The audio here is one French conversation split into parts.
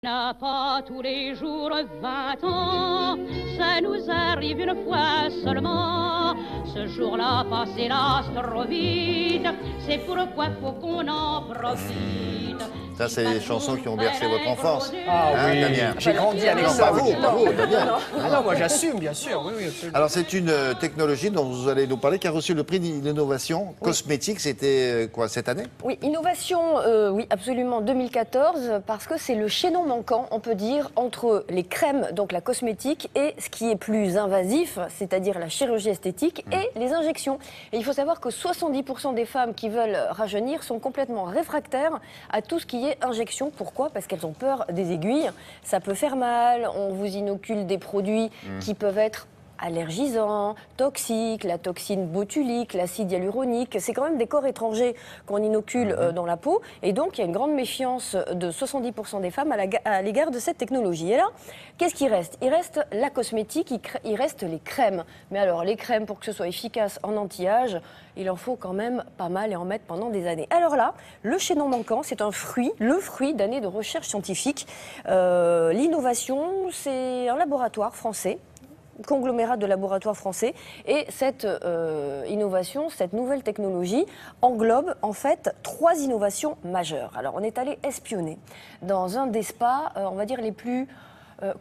N'a pas tous les jours 20 ans, ça nous arrive une fois seulement. Ce jour-là passe hélas trop vite, c'est pourquoi faut qu'on en profite. Ça, c'est les chansons qui ont bercé votre enfance. Ah oui, Damien. j'ai grandi avec Non, ça. pas vous, pas vous, Damien. Ah non, moi j'assume, bien sûr. Oui, oui, absolument. Alors, c'est une technologie dont vous allez nous parler qui a reçu le prix d'innovation cosmétique. C'était quoi, cette année? Oui, innovation, oui, absolument, 2014, parce que c'est le chaînon manquant, on peut dire, entre les crèmes, donc la cosmétique, et ce qui est plus invasif, c'est-à-dire la chirurgie esthétique et les injections. Et il faut savoir que 70% des femmes qui veulent rajeunir sont complètement réfractaires à tout ce qui est injection. Pourquoi? Parce qu'elles ont peur des aiguilles. Ça peut faire mal, on vous inocule des produits qui peuvent être allergisants, toxiques, la toxine botulique, l'acide hyaluronique. C'est quand même des corps étrangers qu'on inocule dans la peau. Et donc, il y a une grande méfiance de 70% des femmes à l'égard de cette technologie. Et là, qu'est-ce qui reste? Il reste la cosmétique, il reste les crèmes. Mais alors, les crèmes, pour que ce soit efficace en anti-âge, il en faut quand même pas mal et en mettre pendant des années. Alors là, le chaînon manquant, c'est un fruit, le fruit d'années de recherche scientifique. L'innovation, c'est un laboratoire français, conglomérat de laboratoires français, et cette innovation, cette nouvelle technologie englobe en fait 3 innovations majeures. Alors on est allé espionner dans un des spas, on va dire les plus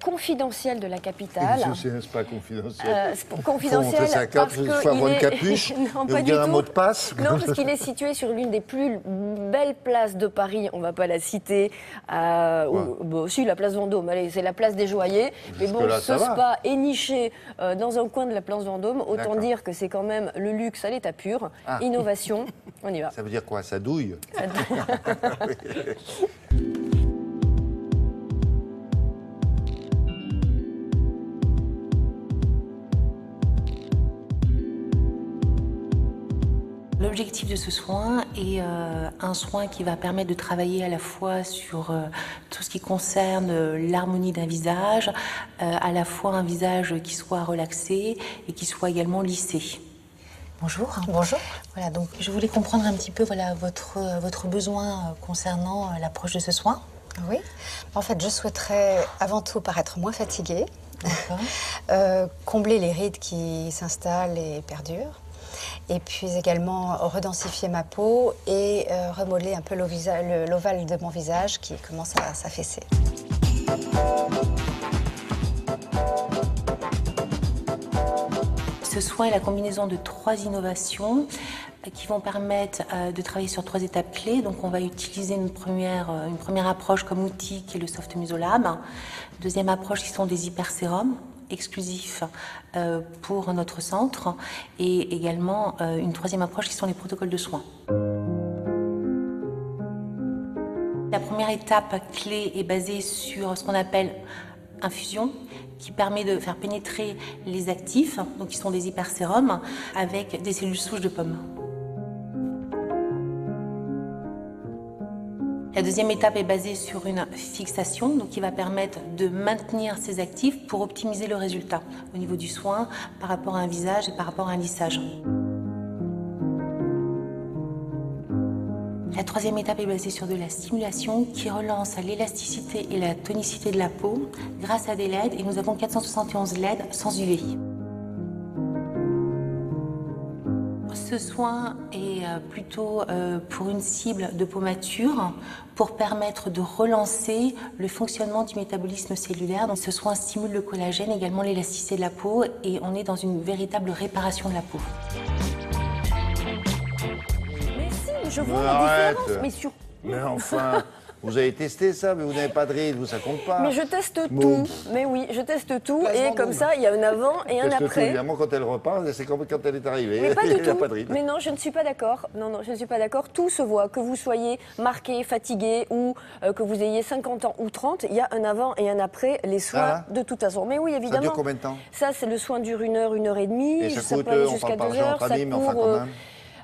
confidentiel de la capitale. C'est un spa confidentiel. Confidentiel parce qu'il faut avoir une capuche, non, et pas vous du dire un tout. mot de passe. Non, parce qu'il est situé sur l'une des plus belles places de Paris. On ne va pas la citer. Si, la place Vendôme. Allez, c'est la place des Joailliers. Mais bon, là, ce spa est niché dans un coin de la place Vendôme. Autant dire que c'est quand même le luxe à l'état pur. Innovation. On y va. Ça veut dire quoi? Ça douille? L'objectif de ce soin est un soin qui va permettre de travailler à la fois sur tout ce qui concerne l'harmonie d'un visage, à la fois un visage qui soit relaxé et qui soit également lissé. Bonjour. Bonjour. Voilà, donc je voulais comprendre un petit peu votre besoin concernant l'approche de ce soin. Oui. En fait, je souhaiterais avant tout paraître moins fatiguée, combler les rides qui s'installent et perdurent. Et puis également redensifier ma peau et remodeler un peu l'ovale de mon visage qui commence à s'affaisser. Ce soin est la combinaison de 3 innovations qui vont permettre de travailler sur 3 étapes clés. Donc on va utiliser une première approche comme outil qui est le Soft Musolab. Deuxième approche qui sont des hypersérums exclusifs pour notre centre, et également une 3e approche qui sont les protocoles de soins. La première étape clé est basée sur ce qu'on appelle infusion, qui permet de faire pénétrer les actifs, donc qui sont des hypersérums, avec des cellules souches de pomme. La deuxième étape est basée sur une fixation, donc qui va permettre de maintenir ces actifs pour optimiser le résultat au niveau du soin par rapport à un visage et par rapport à un lissage. La 3e étape est basée sur de la stimulation qui relance l'élasticité et la tonicité de la peau grâce à des LED, et nous avons 471 LED sans UVI. Ce soin est plutôt pour une cible de peau mature pour permettre de relancer le fonctionnement du métabolisme cellulaire. Donc ce soin stimule le collagène, également l'élasticité de la peau, et on est dans une véritable réparation de la peau. Mais si, je vois la différence. Mais sur... Mais enfin, vous avez testé ça, mais vous n'avez pas de rides, vous, ça compte pas. Mais je teste tout. Mais oui, je teste tout. Et comme ça, il y a un avant et un après. Évidemment, quand elle repart, c'est comme quand elle est arrivée. Mais pas du Il n'y a tout. pas de rides. Mais non, je ne suis pas d'accord. Non, je ne suis pas d'accord. Tout se voit. Que vous soyez marqué, fatigué ou que vous ayez 50 ans ou 30, il y a un avant et un après les soins de toute façon. Mais oui, évidemment. Ça dure combien de temps? Ça, c'est le soin dure 1 heure, 1 heure et demie. Et ça coûte, peut aller on jusqu'à parle 2 pas heures. entre Ça amis, mais enfin court, quand même.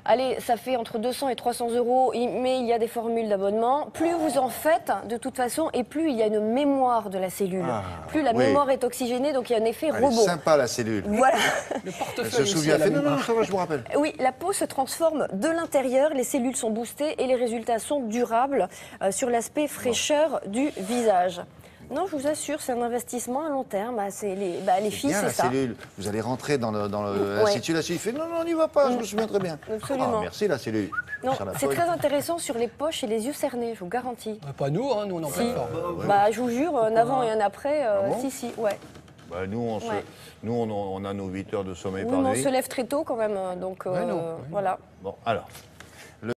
allez, ça fait entre 200 et 300 €, mais il y a des formules d'abonnement. Plus vous en faites, de toute façon, et plus il y a une mémoire de la cellule. Plus la mémoire est oxygénée, donc il y a un effet Elle rebond. est sympa, la cellule. Voilà. Le portefeuille. Elle se souvient. ici, Non, ça va, je vous rappelle. Oui, la peau se transforme de l'intérieur, les cellules sont boostées et les résultats sont durables sur l'aspect fraîcheur du visage. Non, je vous assure, c'est un investissement à long terme. Les filles, bien, c'est la ça. cellule. Vous allez rentrer dans l'Institut, la cellule fait non, on n'y va pas, je me souviens très bien. Absolument. Ah, merci la cellule. Non, Sur la c'est feuille. très intéressant sur les poches et les yeux cernés, je vous garantis. Pas nous, hein, nous on en Si. plein fort. Je vous jure, un avant et un après, bon si, ouais. Bah, nous, on a nos 8 heures de sommeil Oui, par mais on nuit. se lève très tôt quand même, donc Ouais, non. voilà. Bon, alors,